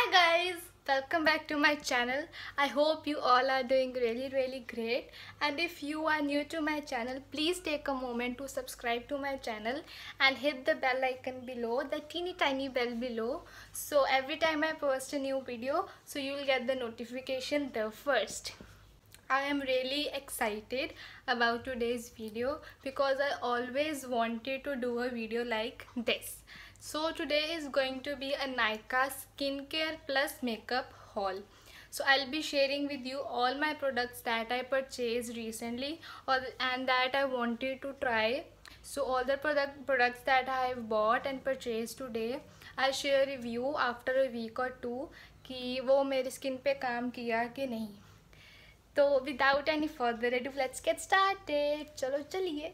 Hi guys, welcome back to my channel. I hope you all are doing really great, and if you are new to my channel, please take a moment to subscribe to my channel and hit the bell icon below, the teeny tiny bell below, so every time I post a new video, so you will get the notification the first. I am really excited about today's video because I always wanted to do a video like this. So today is going to be a Nykaa skincare plus makeup haul. So I'll be sharing with you all my products that I purchased recently and that I wanted to try. So all the products that I have bought and purchased today, I'll share review after a week or two कि वो मेरी skin पे काम किया कि नहीं. तो without any further edu let's get started. चलो चलिए.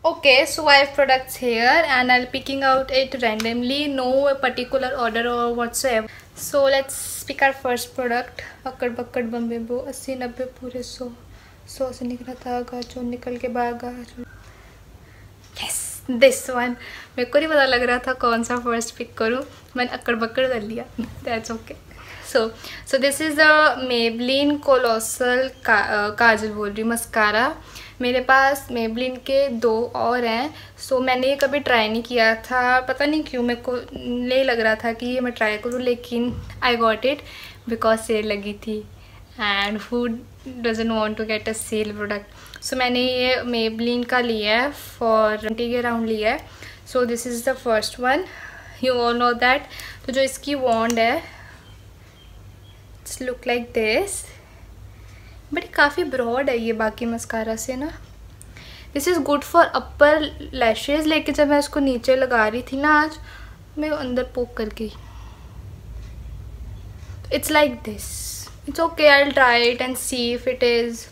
Okay, so I have products here and I'll picking out it randomly, no particular order or whatsoever. So let's pick our first product. अक्कड़ बक्कड़ Bombay बो 80-90 पूरे 100 से निकला था गाजो निकल के भागा. Yes, this one. मेरे को नहीं पता लग रहा था कौन सा फर्स्ट पिक करूँ, मैंने अक्कड़ बक्कड़ कर लिया. That's okay. So this is a Maybelline Colossal काजल बोल रही मस्कारा. मेरे पास Maybelline के 2 और हैं. सो मैंने ये कभी ट्राई नहीं किया था, पता नहीं क्यों मेरे को नहीं लग रहा था कि ये मैं ट्राई करूँ, लेकिन I got it because sale लगी थी and who doesn't want to get a sale product. So मैंने ये Maybelline का लिया है फॉर 20 के राउंड लिया है. So this is the first one. You all know that. तो जो इसकी वॉन्ड है लुक लाइक दिस, बट काफ़ी ब्रॉड है ये बाकी मस्कारा से ना. This is good for upper lashes, लेकिन जब मैं इसको नीचे लगा रही थी ना आज, मैं अंदर पोक कर गई. It's like this. It's okay, I will try it and see if it is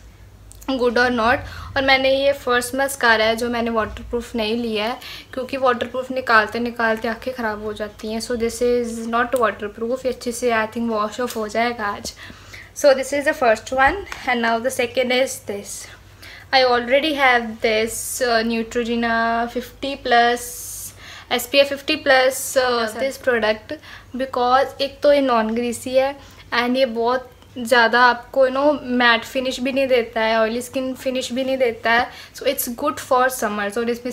good और नॉट. और मैंने ये फर्स्ट मस्कारा है जो मैंने वाटरप्रूफ नहीं लिया है, क्योंकि वाटरप्रूफ निकालते निकालते आँखें ख़राब हो जाती हैं. सो दिस इज़ नॉट वाटरप्रूफ. ये अच्छे से आई थिंक वॉश ऑफ हो जाएगा आज. So this is the first one, and now the second is this. I already have this Neutrogena 50 plus SPF 50 plus this product because एक तो ये non greasy है एंड ये बहुत ज़्यादा आपको मैट फिनिश भी नहीं देता है, ऑयली स्किन फिनिश भी नहीं देता है. So it's good for summers और इसमें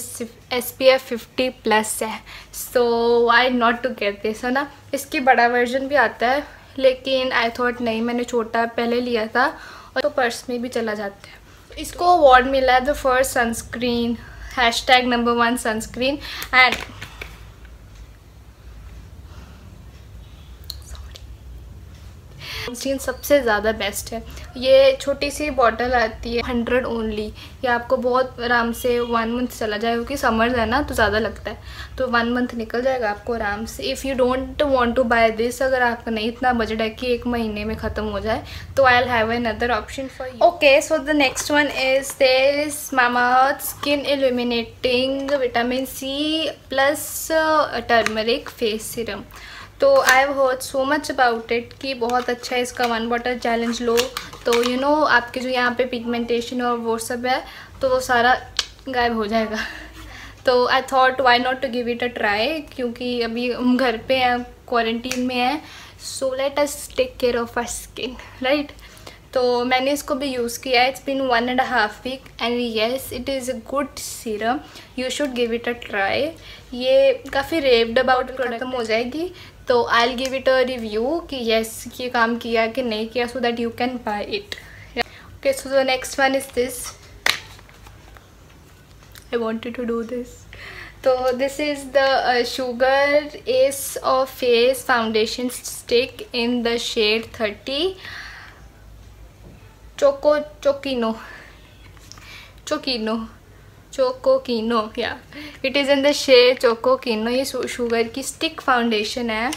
SPF 50 प्लस है. सो आई नॉट टू गेट दिस है ना. इसकी बड़ा वर्जन भी आता है, लेकिन आई थॉट नहीं, मैंने छोटा पहले लिया था और तो पर्स में भी चला जाता है. इसको अवार्ड मिला है the first sunscreen #1 sunscreen and sunscreen सबसे ज़्यादा बेस्ट है. ये छोटी सी बॉटल आती है 100 ओनली. ये आपको बहुत आराम से 1 मंथ चला जाएगा, क्योंकि समर्स है ना तो ज़्यादा लगता है, तो 1 मंथ निकल जाएगा आपको आराम से. If you don't want to buy this, अगर आपका नहीं इतना बजट है कि 1 महीने में ख़त्म हो जाए, तो I will have another option for you. Okay, so the next one is this Mamaearth skin illuminating vitamin C plus turmeric face serum. तो I have heard so much about it कि बहुत अच्छा है इसका 1 बॉटल चैलेंज लो तो आपके जो यहाँ पे पिगमेंटेशन और वो सब है तो वो सारा गायब हो जाएगा. तो I thought why not to give it a try, क्योंकि अभी हम घर पे हैं, क्वारंटीन में हैं. So let us take care of our skin, right. तो मैंने इसको भी यूज़ किया है. It's been 1.5 week and yes it is a good serum. You should give it a try. ये काफ़ी रेव्ड अबाउट खत्म हो जाएगी, तो I will give it a review कि येस ये काम किया कि नहीं किया, so that you can buy it. Okay, so the next one is this. I wanted to do this. तो this is the Sugar ace of face foundation stick in the shade 30 chococino या it is in the shade chococino. ये Sugar की stick foundation है.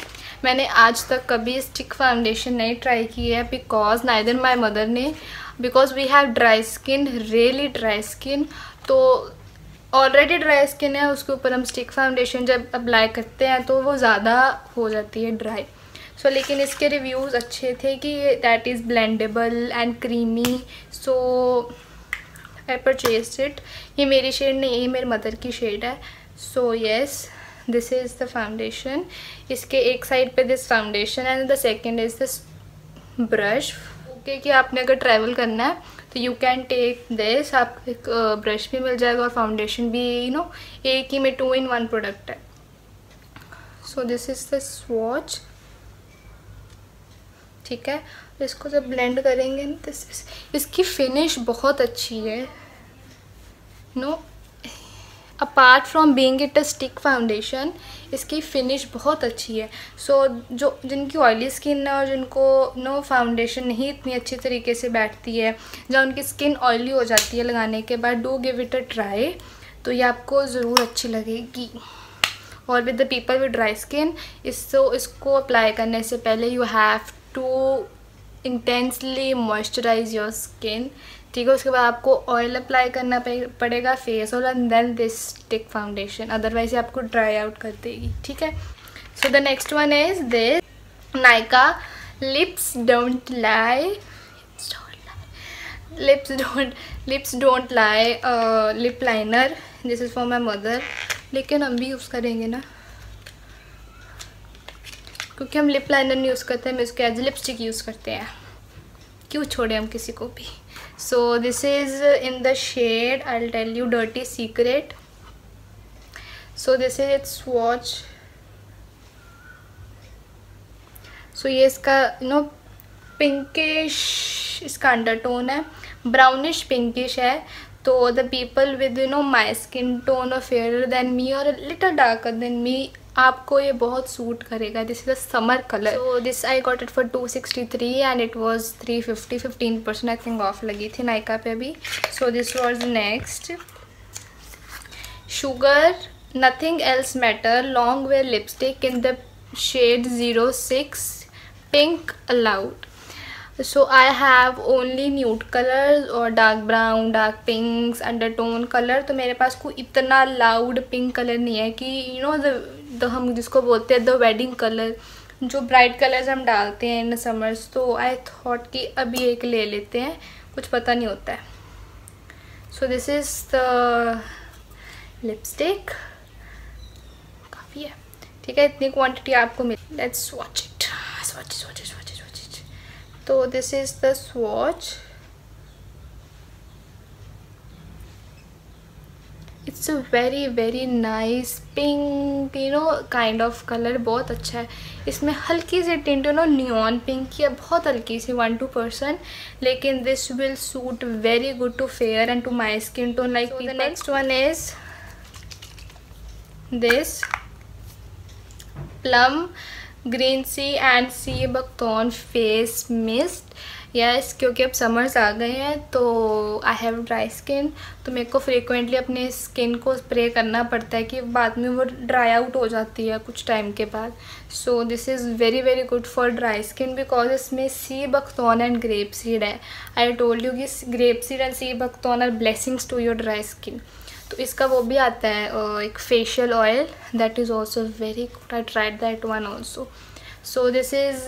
मैंने आज तक कभी stick foundation नहीं ट्राई की है, बिकॉज नाइदर माई मदर ने, because we have dry skin, really dry skin. तो ऑलरेडी ड्राई स्किन है, उसके ऊपर हम स्टिक फाउंडेशन जब अप्लाई करते हैं तो वो ज़्यादा हो जाती है ड्राई. सो लेकिन इसके रिव्यूज़ अच्छे थे कि that is blendable and creamy. So I purchased it. ये मेरी शेड नहीं है, ये मेरी मदर की शेड है। So yes, this is the foundation. इसके एक साइड पे this foundation and the second is this brush. Okay, कि आपने अगर ट्रैवल करना है तो यू कैन टेक दिस। आप एक ब्रश भी मिल जाएगा और फाउंडेशन भी, एक ही में 2 in 1 प्रोडक्ट है। So this is the swatch, ठीक है। इसको जब ब्लेंड करेंगे ना, इसकी फिनिश बहुत अच्छी है। Apart from being it a stick foundation, इसकी फिनिश बहुत अच्छी है। सो जिनकी ऑयली स्किन है और जिनको फाउंडेशन नहीं इतनी अच्छी तरीके से बैठती है, जहाँ उनकी स्किन ऑयली हो जाती है लगाने के बाद, do give it a try. तो ये आपको ज़रूर अच्छी लगेगी। और with the people with dry skin, इसको अप्लाई करने से पहले you have to intensely moisturise your skin, ठीक है। उसके बाद आपको ऑयल अप्लाई करना पड़ेगा, face oil, and then this stick foundation, otherwise आपको ड्राई आउट कर देगी, ठीक है। So the next one is this Nykaa lips don't lie, lips don't lie lip liner. This is for my mother, लेकिन हम भी यूज़ करेंगे ना, क्योंकि हम लिप लाइनर नहीं यूज़ करते, हम इसके एज लिपस्टिक यूज़ करते हैं, क्यों छोड़े हम किसी को भी। So this is in the shade, I will tell you, dirty secret. So this is it's swatch. सो ये इसका पिंकिश इसका अंडरटोन है, ब्राउनिश पिंकिश है। तो the people with my skin tone और फेयर देन मी और लिटल डार्कर देन मी, आपको ये बहुत सूट करेगा। This is a summer colour. So this I got it for 263 and it was 350, 15% I think off लगी थी नायका पे भी। So this was next Sugar nothing else matter long wear lipstick in the shade 06 pink aloud. So I have only nude colours और dark brown, dark pinks, undertone colour. तो मेरे पास कोई इतना loud pink colour नहीं है कि हम जिसको बोलते हैं द वेडिंग कलर, जो ब्राइट कलर्स हम डालते हैं इन समर्स। तो आई थॉट कि अभी एक ले लेते हैं, कुछ पता नहीं होता है। So this is the lipstick, काफ़ी है, ठीक है, इतनी क्वांटिटी आपको मिल। Let's watch it, swatch it. तो this is the swatch. It's a very very nice pink kind of colour, बहुत अच्छा है। इसमें हल्की सी टिंट नियॉन पिंक की है, बहुत हल्की सी 1-2%, लेकिन this will suit very good to fair and to my skin tone like people. The next one is this Plum green sea and sea buckthorn face mist. Yes, क्योंकि अब summers आ गए हैं तो आई हैव ड्राई स्किन, तो मेरे को frequently अपने skin को स्प्रे करना पड़ता है कि बाद में वो ड्राई आउट हो जाती है कुछ टाइम के बाद। So this is very very good for dry skin because इसमें sea buckthorn and grape seed है। आई टोल्ड यू कि grape seed and sea buckthorn are blessings to your dry skin. तो इसका वो भी आता है एक facial oil, that is also very good, I tried that one also. So this is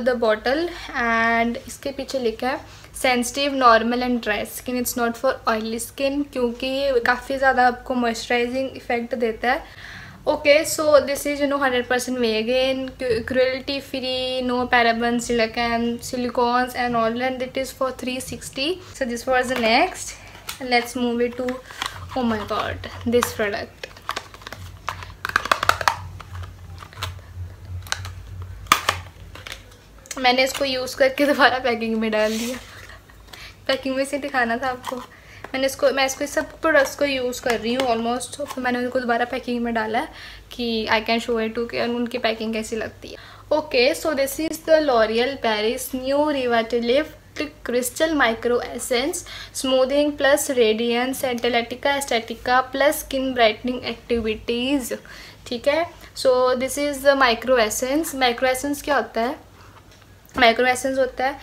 the bottle and इसके पीछे लिखा है sensitive, normal and dry skin, it's not for oily skin, क्योंकि ये काफ़ी ज़्यादा आपको मॉइस्चराइजिंग इफेक्ट देता है। Okay, so this is 100% vegan, cruelty free, no paraben, silicones and all, and it is for 360। So this was the next, let's move it to, oh my god, this product. मैंने इसको use करके दोबारा packing में डाल दिया। Packing में से दिखाना था आपको। मैं इसको सब प्रोडक्ट्स को यूज़ कर रही हूँ ऑलमोस्ट, तो मैंने उनको दोबारा पैकिंग में डाला है कि I can show it to कि उनकी पैकिंग कैसी लगती है। Okay, so this is the L'Oreal Paris new Revitalift crystal micro essence smoothing plus radiance एंटेलेटिका एस्थेटिका प्लस स्किन ब्राइटनिंग एक्टिविटीज़, ठीक है। So this is the micro essence. Micro essence क्या होता है? माइक्रो एसेंस होता है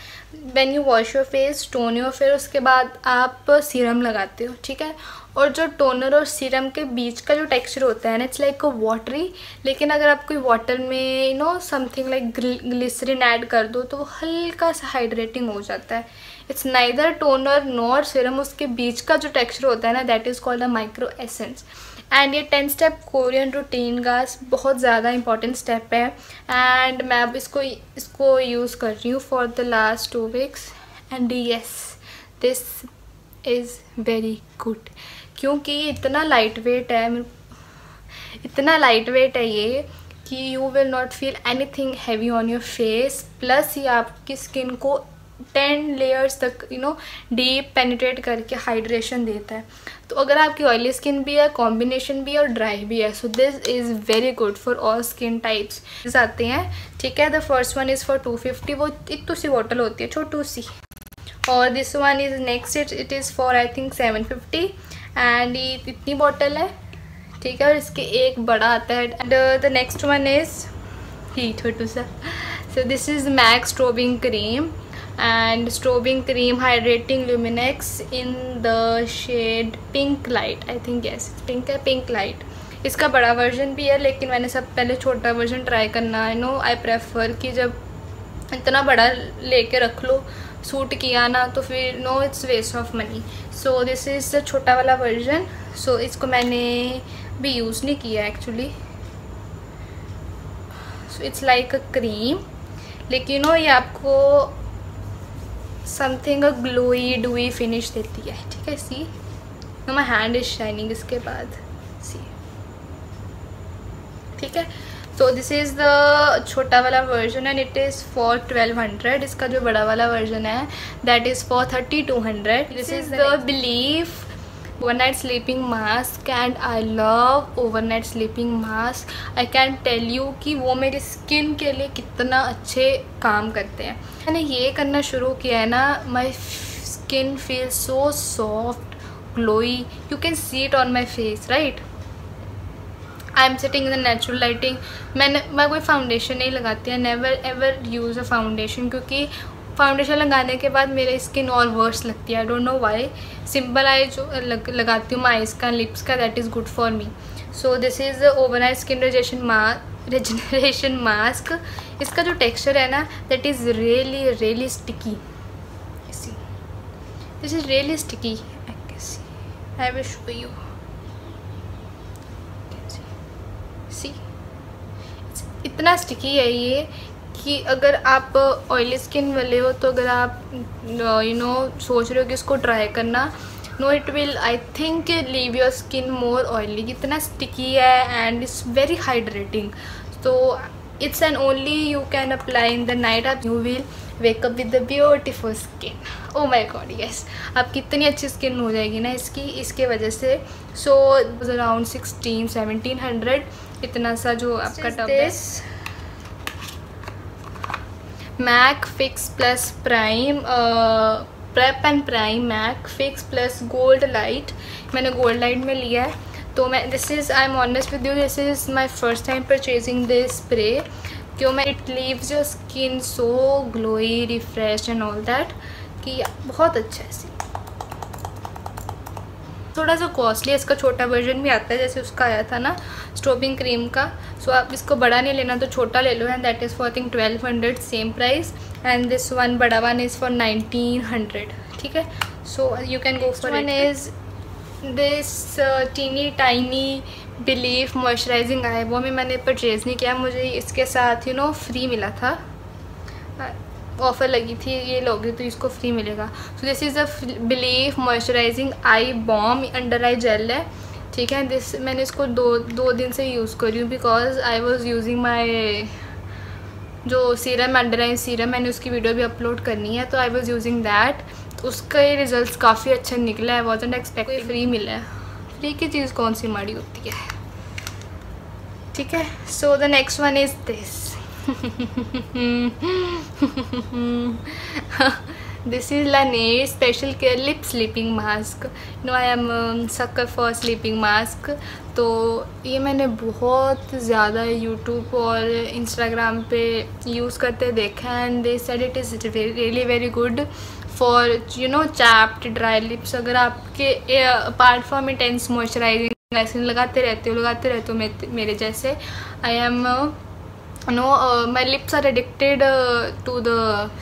when you wash your face, tone your face, उसके बाद आप सीरम लगाते हो, ठीक है। और जो टोनर और सीरम के बीच का जो टेक्सचर होता है ना, इट्स लाइक वाटरी, लेकिन अगर आप कोई वाटर में समथिंग लाइक ग्लिसरीन ऐड कर दो तो वो हल्का सा हाइड्रेटिंग हो जाता है। It's neither toner nor serum, उसके बीच का जो टेक्सचर होता है ना, that is called a micro essence. And ये 10 स्टेप कोरियन रूटीन गाइस बहुत ज़्यादा इंपॉर्टेंट स्टेप है। एंड मैं अब इसको यूज़ कर रही हूँ for the last 2 weeks. And yes, this is very good, क्योंकि इतना लाइट वेट है, इतना लाइट वेट है ये कि you will not feel anything heavy on your face. Plus ये आपकी स्किन को 10 लेयर्स तक डीप पेनिट्रेट करके हाइड्रेशन देता है। तो अगर आपकी ऑयली स्किन भी है, कॉम्बिनेशन भी है और ड्राई भी है, so this is very good for all skin types आते हैं। ठीक है, the first one is for 250, वो इतनी सी बॉटल होती है, छोटू सी। और this one is next, it is for I think 750 and ये इतनी बॉटल है। ठीक है, और इसके एक बड़ा आता है। And the next one is ही छोटू सा। So this is MAC strobing cream and strobing cream hydrating luminex in the shade pink light, I think yes pink है, पिंक लाइट। इसका बड़ा वर्जन भी है, लेकिन मैंने सब पहले छोटा वर्जन ट्राई करना आई प्रेफर कि जब इतना बड़ा लेके रख लो, सूट किया ना तो फिर no it's waste of money. So this is the छोटा वाला वर्जन। सो इसको मैंने भी यूज़ नहीं किया actually. So it's like a cream, लेकिन ये आपको समथिंग अ ग्लोई डूई फिनिश देती है। ठीक है, see my hand is shining इसके बाद, सी। ठीक है, सो दिस इज़ द छोटा वाला version and it is for 1200। इसका जो बड़ा वाला वर्जन है that is for 3200। This is the Belif overnight sleeping mask and I love overnight sleeping mask. I can tell you कि वो मेरी स्किन के लिए कितना अच्छे काम करते हैं। मैंने ये करना शुरू किया है ना, my skin feel so soft glowy, you can see it on my face right. I am sitting in the natural lighting. मैं कोई फाउंडेशन नहीं लगाती है, नेवर एवर यूज़ अ फाउंडेशन, क्योंकि फाउंडेशन लगाने के बाद मेरी स्किन और वर्स लगती है। I don't know why. Simple I जो लगाती हूँ मैं आइज़ का, लिप्स का, that is good for me. So this is overnight skin regeneration mask. इसका जो टेक्सचर है ना that is really really sticky. This is really sticky, I will show you. See इतना स्टिकी है ये कि अगर आप ऑयली स्किन वाले हो तो अगर आप सोच रहे हो कि इसको ट्राई करना, no it will I think leave your skin more oily. इतना स्टिकी है एंड इट्स वेरी हाइड्रेटिंग। तो it's and only you can apply in the night, आप you will wake up with the beautiful skin. Oh my God yes, आपकी इतनी अच्छी skin हो जाएगी ना इसके वजह से। सो अराउंड 1600-1700 इतना सा जो आपका टब है। MAC fix plus prime prep and prime MAC fix plus gold light. मैंने गोल्ड लाइट में लिया है। तो मैं this is I am honest with you, this is my first time purchasing this spray. क्यों मैं it leaves your skin so glowy refresh and all that कि बहुत अच्छा है। थोड़ा सा कॉस्टली है, इसका छोटा वर्जन भी आता है जैसे उसका आया था ना स्ट्रोबिंग क्रीम का। सो आप इसको बड़ा नहीं लेना तो छोटा ले लो and that is for I think 1200 same price. And this one बड़ा वन इज़ फॉर 1900। ठीक है, so you can go for one is this teeny tiny belif moisturising eye. वो भी मैंने परचेज़ नहीं किया, मुझे इसके साथ फ्री मिला था, ऑफ़र लगी थी ये लोगे तो इसको फ्री मिलेगा। So this is a Belif moisturising eye balm under eye gel है। ठीक है, दिस मैंने इसको दो दिन से यूज़ कर रही हूँ because I was using my जो सीरम अंडर आई सीरम, मैंने उसकी वीडियो भी अपलोड करनी है, तो आई वॉज यूजिंग दैट। तो उसका ये रिजल्ट काफ़ी अच्छा निकला है, वॉजंट एक्सपेक्ट फ्री मिला है। फ्री की चीज़ कौन सी माड़ी होती है। ठीक है, so the next one is this. This is Laneige Special Care Lip Sleeping Mask. I am sucker for sleeping mask. तो ये मैंने बहुत ज़्यादा YouTube और Instagram पे यूज़ करते देखा and they said it is really very good for chapped dry lips. अगर आपके apart from intense moisturizing ऐसे लगाते रहते हो मेरे जैसे, I am no my lips are addicted to the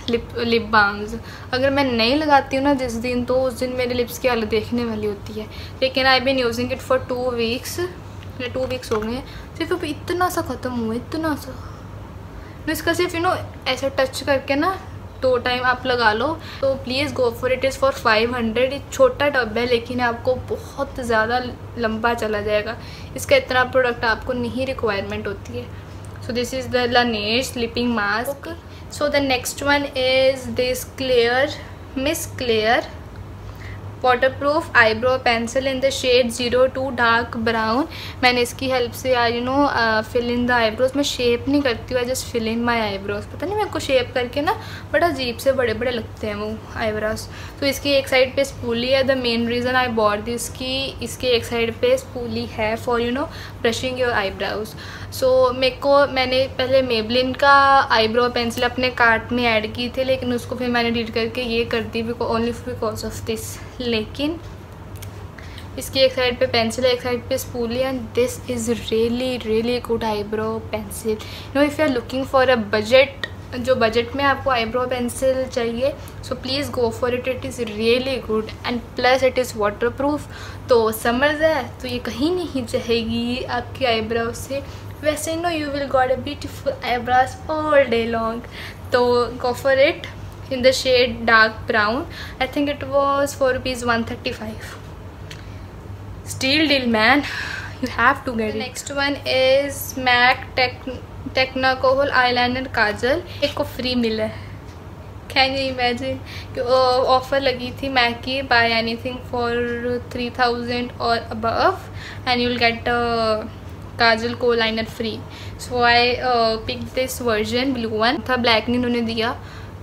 lip balms. अगर मैं नहीं लगाती हूँ ना जिस दिन, तो उस दिन मेरे लिप्स की हालत देखने वाली होती है। लेकिन I been using it for 2 weeks, 2 weeks हो गए हैं। सिर्फ अभी इतना सा ख़त्म हुआ, इतना सा। इसका सिर्फ ऐसे टच करके ना 2 टाइम आप लगा लो, तो please go for it. Is for 500। ये छोटा टब है लेकिन आपको बहुत ज़्यादा लंबा चला जाएगा। इसका इतना प्रोडक्ट आपको नहीं रिक्वायरमेंट होती है। So this is the Laneige sleeping mask. So the next one is this Miss Clear waterproof eyebrow pencil in the shade 02 dark brown. मैंने इसकी हेल्प से फिल इन द आईब्रोज। मैं शेप नहीं करती हूँ, I just fill in my eyebrows. पता नहीं मेरे को शेप करके ना बड़ा अजीब से बड़े बड़े लगते हैं वो आईब्रोज। तो इसकी एक साइड पे स्पूली है। The main reason I bought this की इसके एक साइड पे स्पूली है फॉर ब्रशिंग योर आईब्रोज। सो मैंने पहले मेबलिन का आईब्रो पेंसिल अपने कार्ट में ऐड की थी, लेकिन उसको फिर मैंने डिलीट करके ये कर the only because of this. लेकिन इसकी एक साइड पे पेंसिल है, एक साइड पे spoolie, and this is really good eyebrow pencil. If you are looking for a budget, जो बजट में आपको आईब्रो पेंसिल चाहिए, so please go for it. It is really good and plus it is water proof. तो summers है तो ये कहीं नहीं जाएगी आपकी आईब्रो से। वैसे you will got a beautiful eyebrows all day long. तो go for it in the shade dark brown. I think it was for ₹135. Steal deal, man. You have to get it. The next one is MAC Technicolor eyeliner काजल। एक को free मिला है। Can you imagine? Offer लगी थी MAC की, buy anything for 3000 or above and you will get काजल को liner free. So I picked this version, blue one था, black नहीं उन्होंने दिया।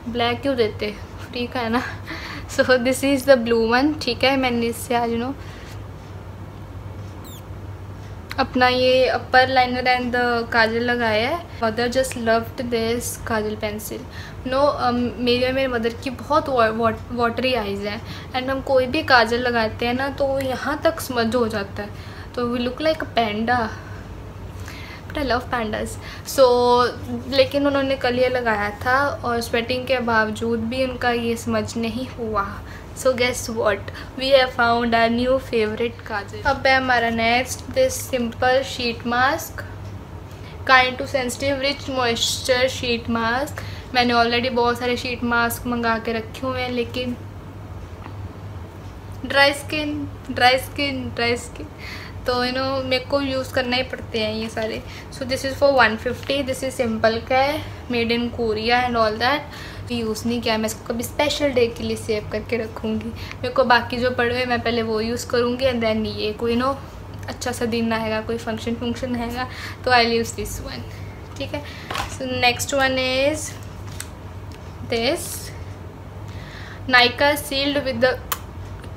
ब्लैक क्यों देते, फ्री का है ना। सो this is the blue one. ठीक है, मैंने इससे आज अपना ये अपर लाइनर एंड काजल लगाया है। Mother just loved this Kajal pencil. मेरे मदर की बहुत वाटरी आइज़ हैं, एंड हम कोई भी काजल लगाते हैं ना तो यहाँ तक स्मज हो जाता है, तो we look like a panda. I love pandas. लेकिन उन्होंने कल ये लगाया था और स्वेटिंग के बावजूद भी उनका ये समझ नहीं हुआ। So guess what, we have found our new favourite kajal. अब है हमारा next this simple sheet mask, kind to sensitive rich moisture sheet mask. मैंने ऑलरेडी बहुत सारे शीट मास्क मंगा के रखे हुए हैं, लेकिन ड्राई स्किन तो मेरे को यूज़ करना ही पड़ते हैं ये सारे। सो this is for 150। This is simple का है, made in Korea and all that. Use नहीं किया, मैं इसको कभी स्पेशल डे के लिए सेव करके रखूँगी। मेरे को बाकी जो पड़े हुए मैं पहले वो यूज़ करूँगी, एंड देन ये कोई अच्छा सा दिन आएगा, कोई फंक्शन आएगा तो आई यूज़ दिस वन। ठीक है। So next one is this Nykaa sealed with the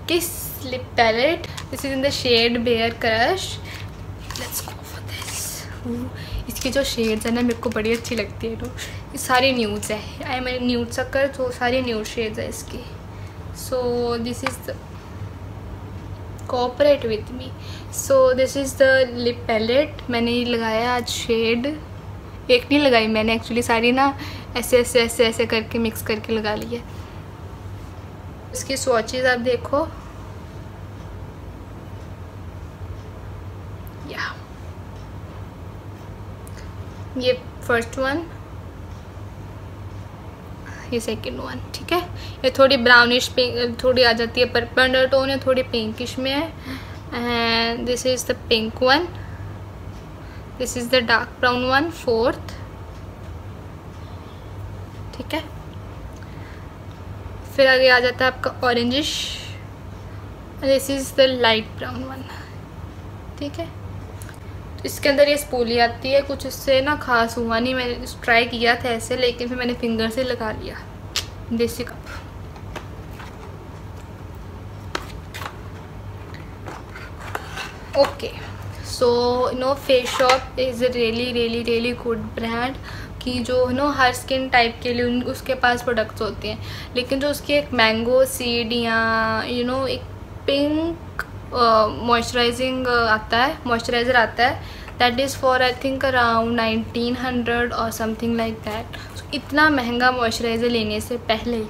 kiss lip palette. This is in the shade Bear Crush. Let's go for this. इसकी जो शेड्स है ना मेरे को बड़ी अच्छी लगती है। ये सारी न्यूड्स है, आई मेरे न्यूड शक्कर, तो सारी न्यूड शेड्स है इसकी। So this is the cooperate with me. So this is the lip palette. मैंने ये लगाया आज शेड, एक नहीं लगाई मैंने एक्चुअली, सारी ऐसे करके मिक्स करके लगा ली है। इसकी स्वॉचेज आप देखो, ये फर्स्ट वन, ये सेकंड वन। ठीक है, ये थोड़ी ब्राउनिश पिंक थोड़ी आ जाती है, पर्पल अंडरटोन है, थोड़ी पिंकिश में है। And this is the pink one, this is the dark brown one, fourth. ठीक है, फिर आगे आ जाता है आपका orangish, this is the light brown one. ठीक है, तो इसके अंदर ये स्पूली आती है, कुछ उससे खास हुआ नहीं। मैंने ट्राई किया था ऐसे, लेकिन फिर मैंने फिंगर से लगा लिया। देसी cup. Okay, so face shop is really good brand कि जो हर स्किन टाइप के लिए उसके पास प्रोडक्ट्स होते हैं। लेकिन जो उसकी एक मैंगो सीड या एक पिंक मॉइस्चराइज़र आता है, that is for I think around 1900 और समथिंग लाइक दैट। सो इतना महंगा मॉइस्चराइज़र लेने से पहले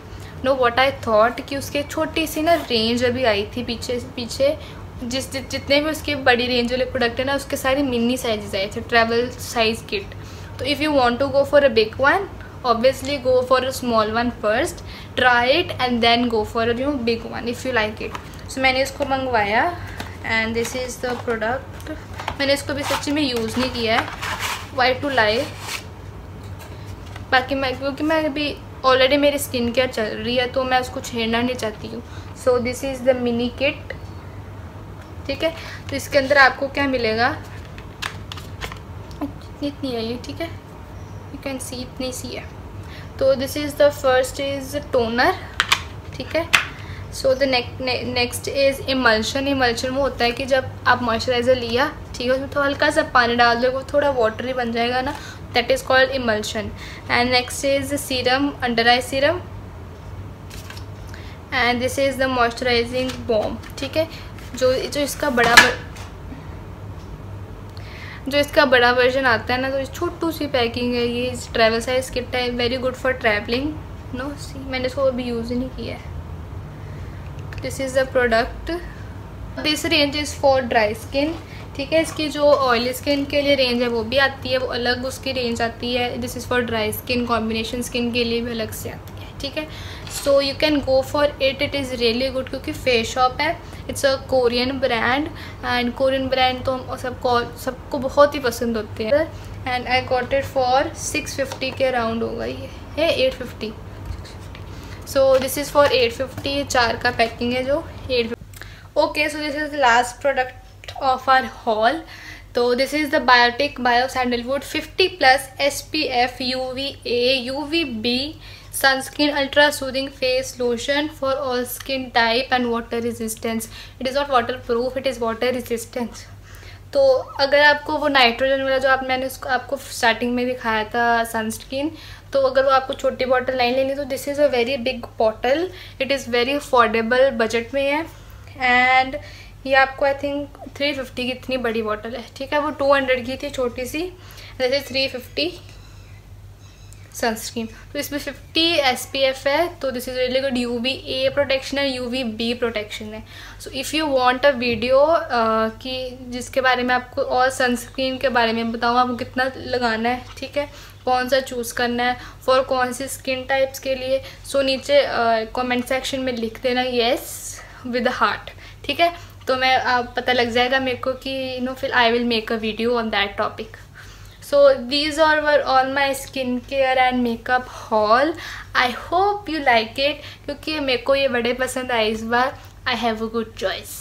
नो व्हाट आई थॉट कि उसके छोटी सी ना रेंज अभी आई थी पीछे जितने भी उसके बड़ी रेंज वाले प्रोडक्ट है ना, उसके सारे मिनी साइजेस आए थे, ट्रैवल साइज किट। तो if you want to go for a big one, obviously go for a small one first, try it and then go for a big one if you like it. So मैंने इसको मंगवाया and this is the product. मैंने इसको भी सच्ची में use नहीं किया है, why to lie, बाकी क्योंकि मैं अभी ऑलरेडी मेरी स्किन केयर चल रही है तो मैं उसको छेड़ना नहीं चाहती हूँ। सो this is the mini kit, ठीक है। तो इसके अंदर आपको क्या मिलेगा, इतनी है ये, ठीक है, यू कैन सी, इतनी सी है। तो this is the first is toner, ठीक है। So the next is emulsion. Emulsion वो होता है कि जब आप मॉइस्चराइज़र लिया, ठीक है, उसमें थोड़ा हल्का सा पानी डाल दो, वो थोड़ा वाटरी बन जाएगा ना, that is called emulsion. And next is serum, under eye serum, and this is the moisturising balm, ठीक है। जो इसका बड़ा वर्जन आता है ना, तो छोटू सी पैकिंग है, ये ट्रैवल साइज किट है, very good for travelling. No see, मैंने इसको अभी यूज़ ही नहीं किया है। This is the product. This range is for dry skin, ठीक है। इसकी जो ऑयली स्किन के लिए रेंज है वो भी आती है, वो अलग उसकी रेंज आती है। This is for dry skin, combination skin के लिए भी अलग से आती है, ठीक है। So you can go for it, it is really good, क्योंकि फेस शॉप है, it's a Korean brand, and Korean brand तो हम सबको बहुत ही पसंद होते हैं। And I got it for 650 के अराउंड होगा, ये है 850। सो दिस इज़ फॉर 850, 4 का पैकिंग है जो 850। Okay, so this is the last product of our haul. तो this is the Biotique bio sandalwood 50+ SPF UVA UVB sunscreen ultra soothing face lotion for all skin type and water resistance. It is not waterproof, it is water resistant. तो अगर आपको वो nitrogen वाला जो मैंने उसको आपको स्टार्टिंग में दिखाया था सनस्क्रीन, तो अगर वो आपको छोटी बॉटल नहीं लेनी तो this is a very big bottle, it is very affordable, budget में है। एंड ये आपको आई थिंक 350 की इतनी बड़ी बॉटल है, ठीक है। वो 200 की थी छोटी सी, जैसे 350 सनस्क्रीन। तो इसमें 50 SPF है, तो this is really good. UVA protection है, UVB प्रोटेक्शन है। So if you want a video कि जिसके बारे में आपको और सनस्क्रीन के बारे में बताऊँ, आपको कितना लगाना है, ठीक है, कौन सा चूज़ करना है फॉर कौन सी स्किन टाइप्स के लिए, सो नीचे कमेंट सेक्शन में लिख देना येस विद हार्ट, ठीक है। तो मैं पता लग जाएगा मेरे को कि फिर I will make a video on that topic. So these were all my skincare and makeup haul. I hope you like it, क्योंकि मेरे को ये बड़े पसंद आए इस बार। I have a good choice.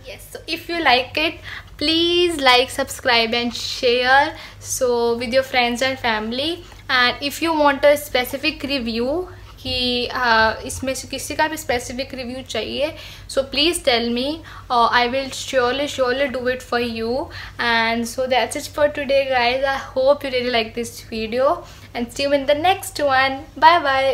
Yes, so if you like it, please like, subscribe and share so with your friends and family. And if you want a specific review कि इसमें से किसी का भी स्पेसिफिक रिव्यू चाहिए, so please tell me, I will surely do it for you. And so that's it for today guys. I hope you really like this video and see you in the next one. Bye bye.